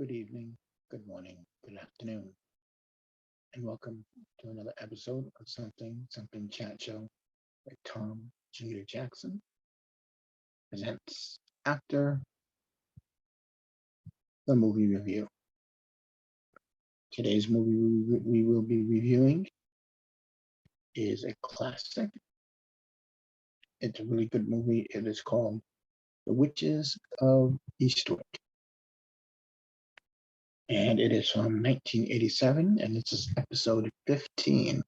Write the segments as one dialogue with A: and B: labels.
A: Good evening, good morning, good afternoon, and welcome to another episode of Something Chat Show by Tom Jeter Jackson presents After the Movie Review. Today's movie we will be reviewing is a classic. It's a really good movie. It is called The Witches of Eastwick. And it is from 1987, and this is episode 15.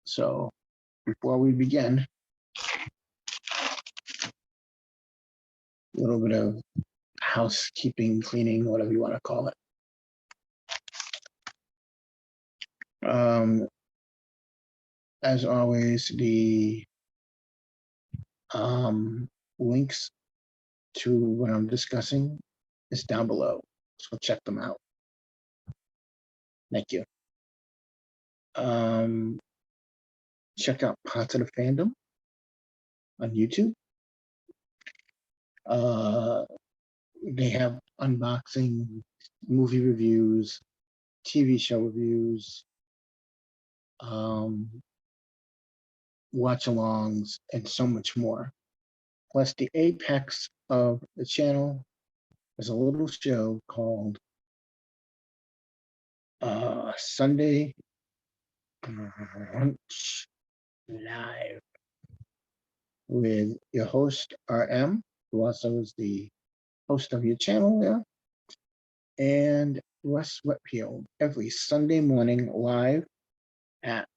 A: So before we begin, a little bit of housekeeping, cleaning, whatever you want to call it. As always, the links to what I'm discussing is down below, so check them out. Thank you. Check out Positive Fandom on YouTube. They have unboxing, movie reviews, TV show reviews, watch-alongs, and so much more. Plus, the apex of the channel is a little show called Sunday Brunch Live with your host, RM, who also is the host of your channel there, and Russ Whitfield every Sunday morning live at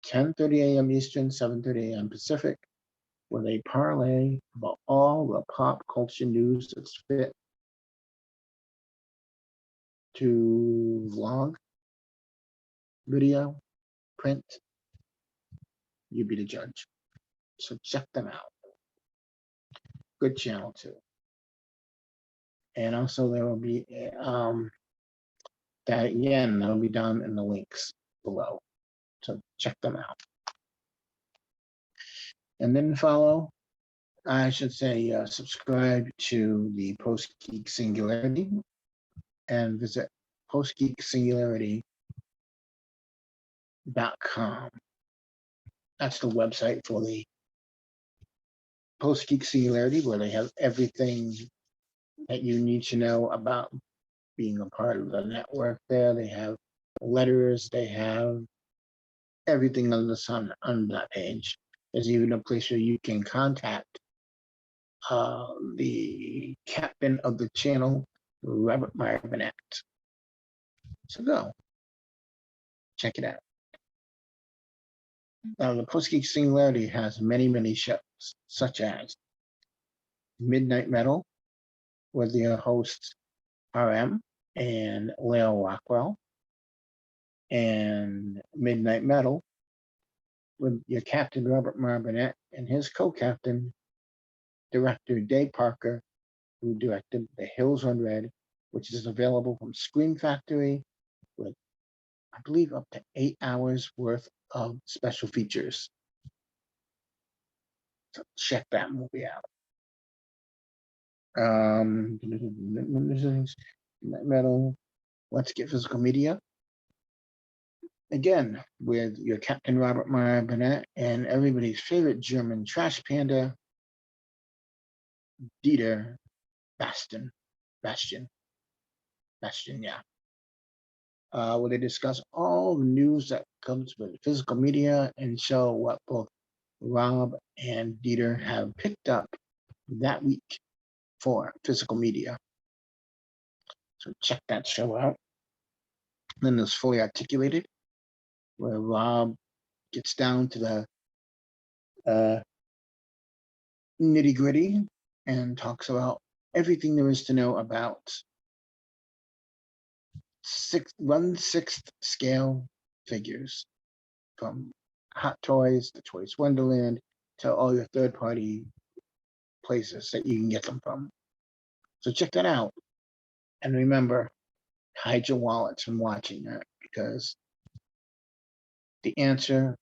A: 10:30 a.m. Eastern, 7:30 a.m. Pacific, with a parlay about all the pop culture news that's fit to vlog, video, print. You be the judge. So check them out. Good channel too. And also there will be that'll be down in the links below. So check them out. And then subscribe to the Post Geek Singularity and visit postgeeksingularity.com. That's the website for the Post Geek Singularity, where they have everything that you need to know about being a part of the network there. They have letters, they have everything under the sun on that page. There's even a place where you can contact the captain of the channel, Robert Marbinet. So go, check it out. Now, the Post Geek Singularity has many, many shows, such as Midnight Metal, with your hosts RM and Leo Rockwell, and Midnight Metal with your captain Robert Marbinet and his co-captain, director Dave Parker, who directed The Hills Run Red, which is available from Scream Factory with, I believe, up to 8 hours worth of special features. So check that movie out. Metal, Let's Get Physical Media. Again, with your Captain Robert Marbinet and everybody's favorite German trash panda, Dieter Bastian, yeah. Where they discuss all the news that comes with physical media and show what both Rob and Dieter have picked up that week for physical media. So check that show out. Then there's Fully Articulated, where Rob gets down to the nitty-gritty and talks about everything there is to know about 1/6 scale figures, from Hot Toys to Toys Wonderland to all your third-party places that you can get them from. So check that out. And remember, hide your wallets from watching that, because the answer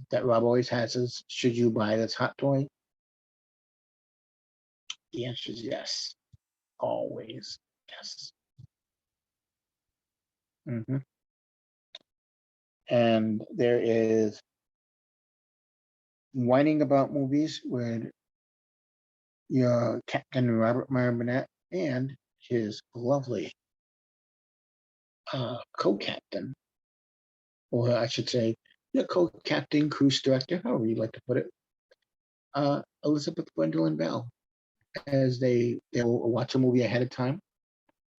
A: that Rob always has is, should you buy this hot toy? The answer is yes, always. Yes. Hmm. And there is whining about movies with your Captain Robert Marbinet and his lovely co-captain, or I should say, your co-captain, cruise director, however you like to put it, Elizabeth Gwendolyn Bell, as they'll watch a movie ahead of time,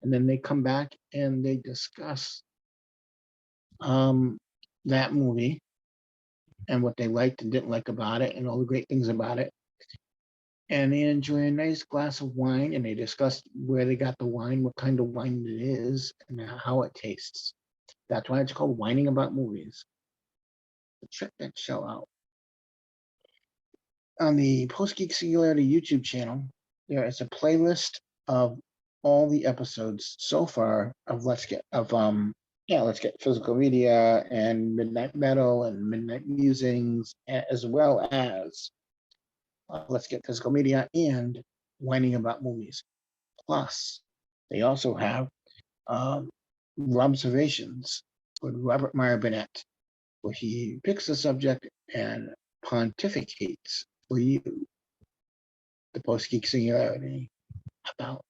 A: and then they come back and they discuss um, that movie and what they liked and didn't like about it, and all the great things about it. And they enjoy a nice glass of wine, and they discuss where they got the wine, what kind of wine it is, and how it tastes. That's why it's called Whining About Movies. So check that show out. On the Post Geek Singularity YouTube channel, there is a playlist of all the episodes so far of Let's Get Physical Media and Midnight Metal and Midnight Musings, as well as Let's Get Physical Media and Whining About Movies. Plus, they also have um, Observations with Robert Meyer Burnett, where he picks a subject and pontificates for you, the Post Geek Singularity, about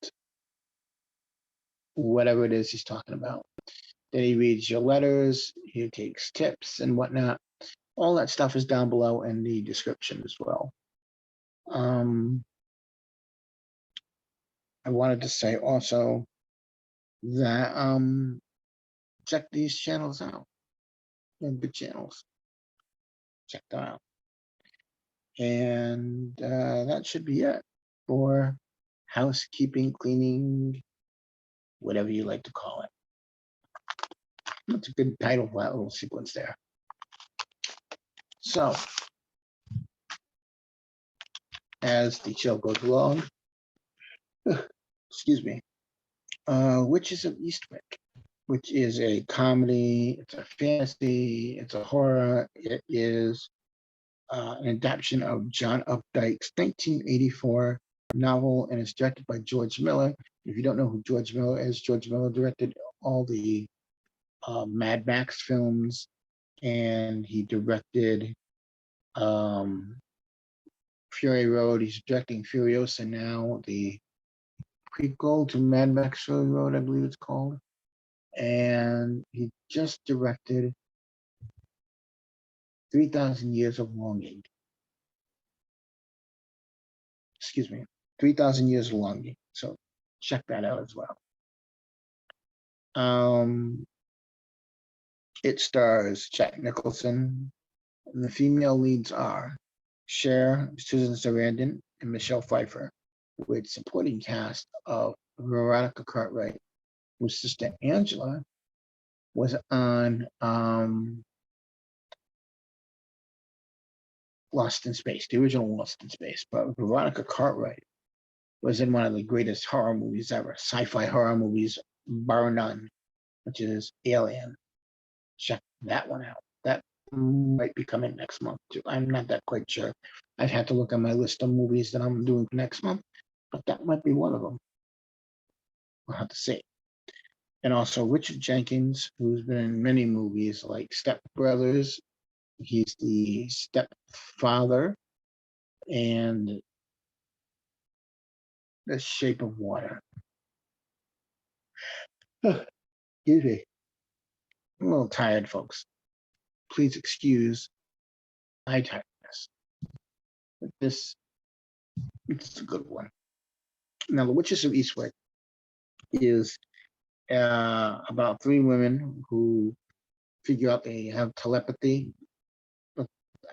A: whatever it is he's talking about. Then he reads your letters, he takes tips and whatnot. All that stuff is down below in the description as well. I wanted to say also that check these channels out. They're good channels. Check them out. And that should be it for housekeeping, cleaning, whatever you like to call it. That's a good title for that little sequence there. So, as the show goes along, excuse me, Witches of Eastwick, which is a comedy, it's a fantasy, it's a horror, it is an adaptation of John Updike's 1984 novel, and it's directed by George Miller. If you don't know who George Miller is, George Miller directed all the Mad Max films, and he directed Fury Road. He's directing Furiosa now, the prequel to Mad Max Fury Road, I believe it's called. And he just directed 3,000 Years of Longing. Excuse me, 3,000 Years of Longing. So check that out as well. It stars Jack Nicholson, and the female leads are Cher, Susan Sarandon, and Michelle Pfeiffer, with supporting cast of Veronica Cartwright, whose sister Angela was on Lost in Space, the original Lost in Space. But Veronica Cartwright was in one of the greatest horror movies ever, sci-fi horror movies, bar none, which is Alien. Check that one out. That might be coming next month too. I'm not that quite sure. I've had to look at my list of movies that I'm doing for next month, but that might be one of them. We'll have to see. And also Richard Jenkins, who's been in many movies like Step Brothers. He's the stepfather and The Shape of Water. Excuse me. I'm a little tired, folks. Please excuse my tiredness. But it's a good one. Now, The Witches of Eastwick is about three women who figure out they have telepathy, but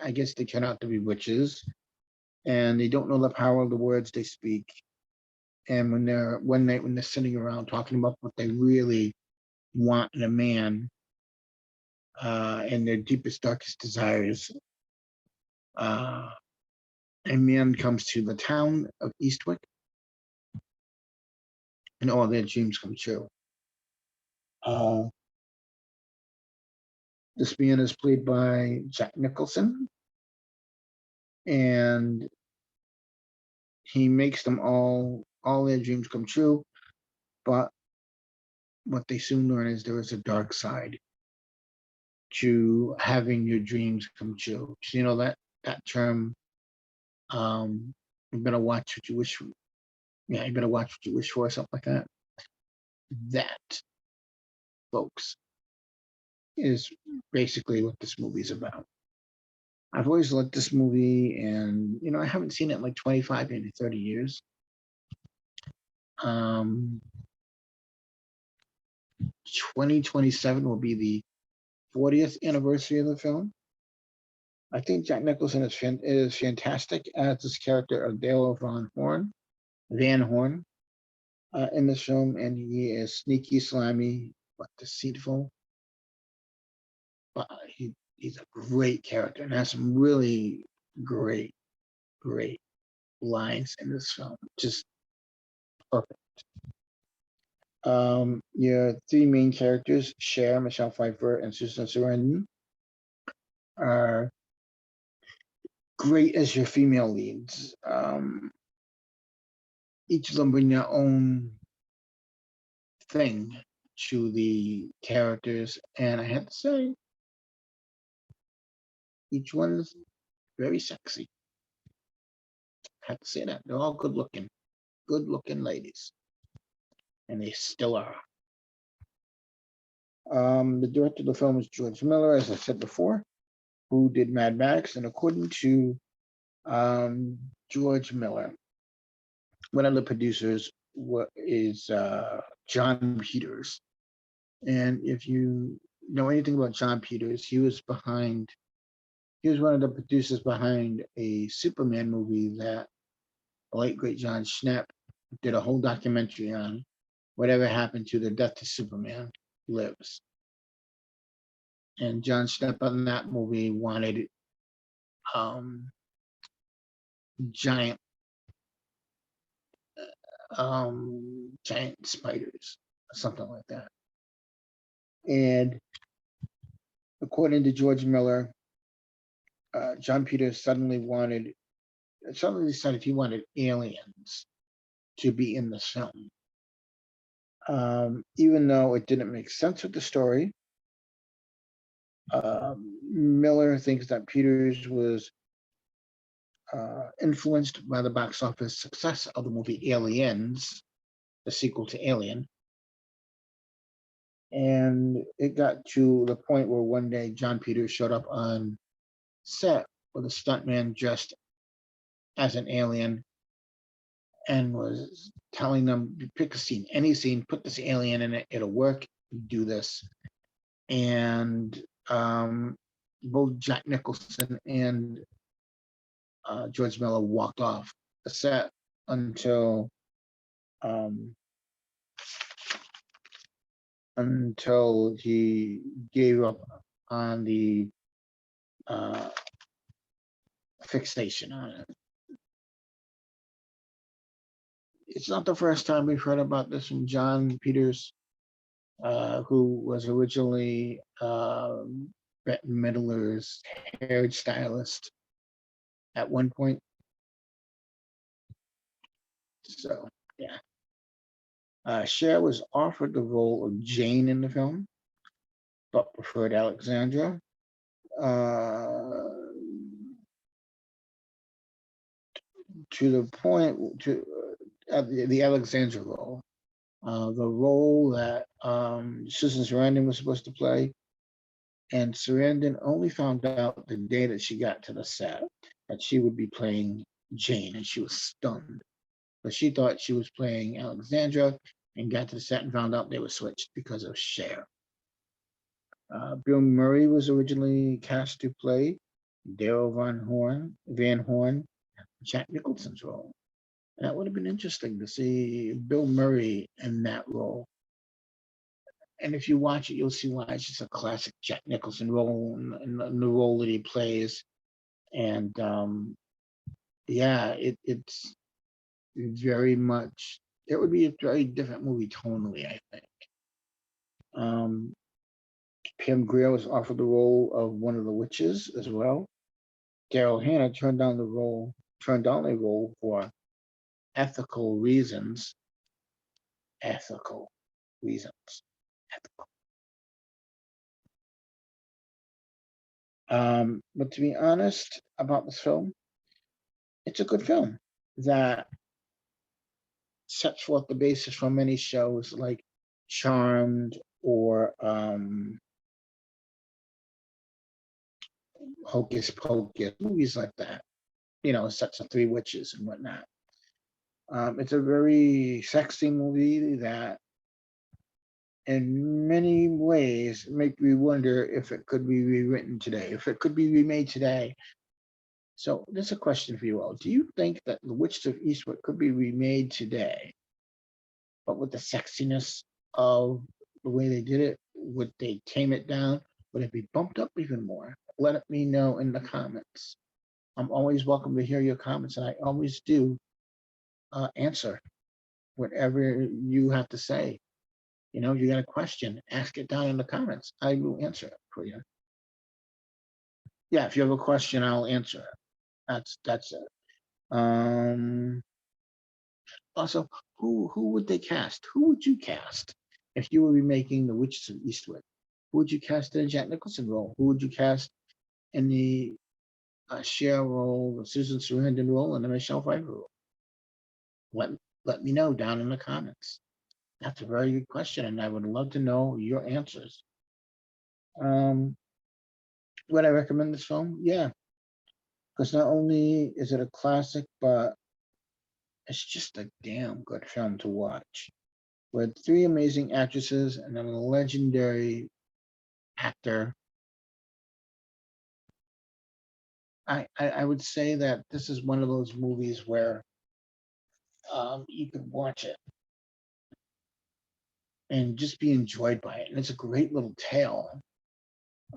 A: I guess they turn out to be witches, and they don't know the power of the words they speak. And when they're one night when they're sitting around talking about what they really want in a man, and their deepest, darkest desires, a man comes to the town of Eastwick, and all their dreams come true. This man is played by Jack Nicholson, and he makes them all their dreams come true. But what they soon learn is there is a dark side to having your dreams come true. You know that term, you better watch what you wish for. Yeah, you better watch what you wish for, something like that. That, folks, is basically what this movie is about. I've always liked this movie, and I haven't seen it in like 25, maybe 30 years. Um, 2027 will be the 40th anniversary of the film. I think Jack Nicholson is fantastic as this character of Dale Van Horn, in this film, and he is sneaky, slimy, but deceitful. But he's a great character and has some really great, great lines in this film. Just perfect. Your three main characters, Cher, Michelle Pfeiffer, and Susan Sarandon, are great as your female leads. Each of them bring their own thing to the characters, and I have to say, each one is very sexy. I have to say that they're all good looking ladies, and they still are. The director of the film is George Miller, as I said before, who did Mad Max, and according to George Miller, one of the producers is John Peters. And if you know anything about John Peters, he was one of the producers behind a Superman movie that the late great John Schnapp did a whole documentary on. Whatever happened to the Death to Superman Lives. And John Schnapp on that movie wanted giant giant spiders, something like that. And according to George Miller, John Peters suddenly decided he wanted aliens to be in the film. Even though it didn't make sense with the story, Miller thinks that Peters was influenced by the box office success of the movie Aliens, the sequel to Alien. And it got to the point where one day John Peters showed up on set with a stuntman dressed as an alien and was telling them, pick a scene, any scene, put this alien in it, it'll work, do this. And both Jack Nicholson and George Miller walked off the set until he gave up on the fixation on it. It's not the first time we've heard about this from John Peters, who was originally Bette Midler's hairstylist at one point. So, yeah. Cher was offered the role of Jane in the film, but preferred Alexandra. To the point the Alexandra role, the role that Susan Sarandon was supposed to play, and Sarandon only found out the day that she got to the set that she would be playing Jane, and she was stunned. But she thought she was playing Alexandra, and got to the set and found out they were switched because of Cher. Bill Murray was originally cast to play Daryl Van Horn, Jack Nicholson's role. And that would have been interesting to see Bill Murray in that role. And if you watch it, you'll see why it's just a classic Jack Nicholson role and the role that he plays. And it's very much, it would be a very different movie tonally, I think. Pam Grier was offered the role of one of the witches as well. Daryl Hannah turned down a role for ethical reasons. ethical reasons. Ethical. But to be honest about this film, it's a good film that sets forth the basis for many shows like Charmed or Hocus Pocus, movies like that. Sets of Three Witches and whatnot. It's a very sexy movie that, in many ways, make me wonder if it could be rewritten today, if it could be remade today. So, there's a question for you all. Do you think that The Witches of Eastwick could be remade today, but with the sexiness of the way they did it? Would they tame it down? Would it be bumped up even more? Let me know in the comments. I'm always welcome to hear your comments, and I always do answer whatever you have to say. If you got a question, ask it down in the comments. I will answer it for you. Yeah, if you have a question, I'll answer it. That's it. Also, who would they cast? Who would you cast if you were remaking The Witches of Eastwick? Who would you cast in the Jack Nicholson role? Who would you cast in the Cher role, the Susan Sarandon role, and the Michelle Pfeiffer role? Let me know down in the comments. That's a very good question, and I would love to know your answers. Would I recommend this film? Yeah, because not only is it a classic, but it's just a damn good film to watch. With three amazing actresses and a legendary actor. I would say that this is one of those movies where you could watch it and just be enjoyed by it. And it's a great little tale.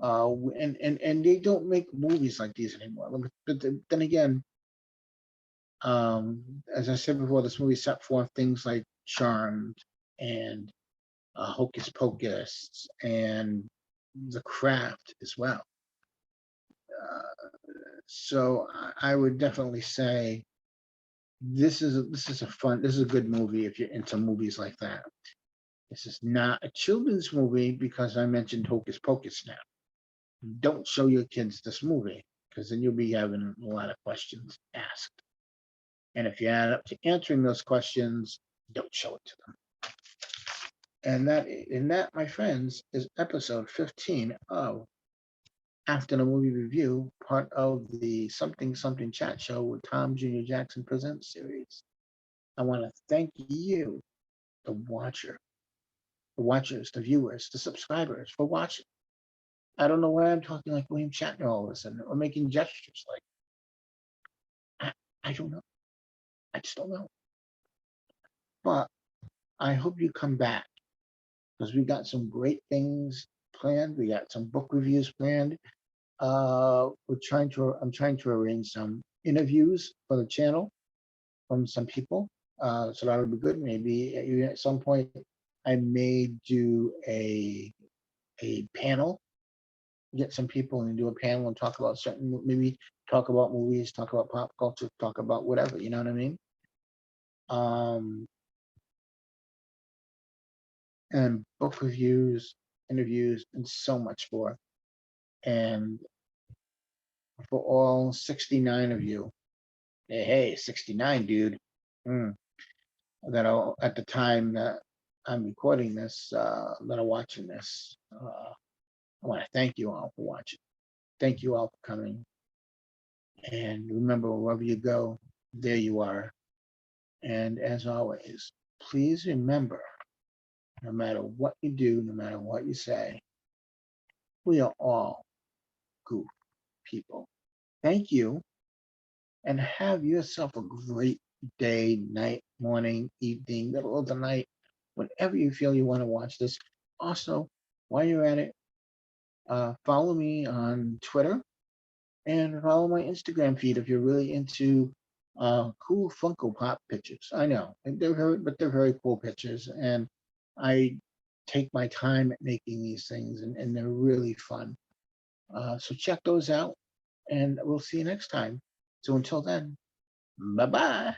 A: And they don't make movies like these anymore. But then again, as I said before, this movie set forth things like Charmed and Hocus Pocus and The Craft as well. So I would definitely say this is a good movie if you're into movies like that. This is not a children's movie because I mentioned Hocus Pocus now. Don't show your kids this movie because then you'll be having a lot of questions asked. And if you add up to answering those questions, don't show it to them. And that, my friends, is episode 15 of After the Movie Review, part of the Something Something Chat Show with Tom Jr. Jackson Presents series. I want to thank you, the watchers, the viewers, the subscribers for watching. I don't know why I'm talking like William Shatner all of a sudden or making gestures like I don't know. I just don't know. But I hope you come back because we got some great things planned. We got some book reviews planned. I'm trying to arrange some interviews for the channel from some people. So that'll be good. Maybe at some point I may do a panel, get some people and do a panel and talk about maybe talk about movies, talk about pop culture, talk about whatever, you know what I mean? And book reviews, interviews, and so much more. And for all 69 of you, hey, 69, dude, that are at the time that I'm recording this, that are watching this, I want to thank you all for watching. Thank you all for coming. And remember, wherever you go, there you are. And as always, please remember, no matter what you do, no matter what you say, we are all goof people. Thank you, and have yourself a great day, night, morning, evening, middle of the night, whenever you feel you want to watch this. Also, while you're at it, follow me on Twitter and follow my Instagram feed if you're really into cool Funko Pop pictures. I know they're very cool pictures, and I take my time at making these things, and they're really fun. So check those out, and we'll see you next time. So until then, bye bye.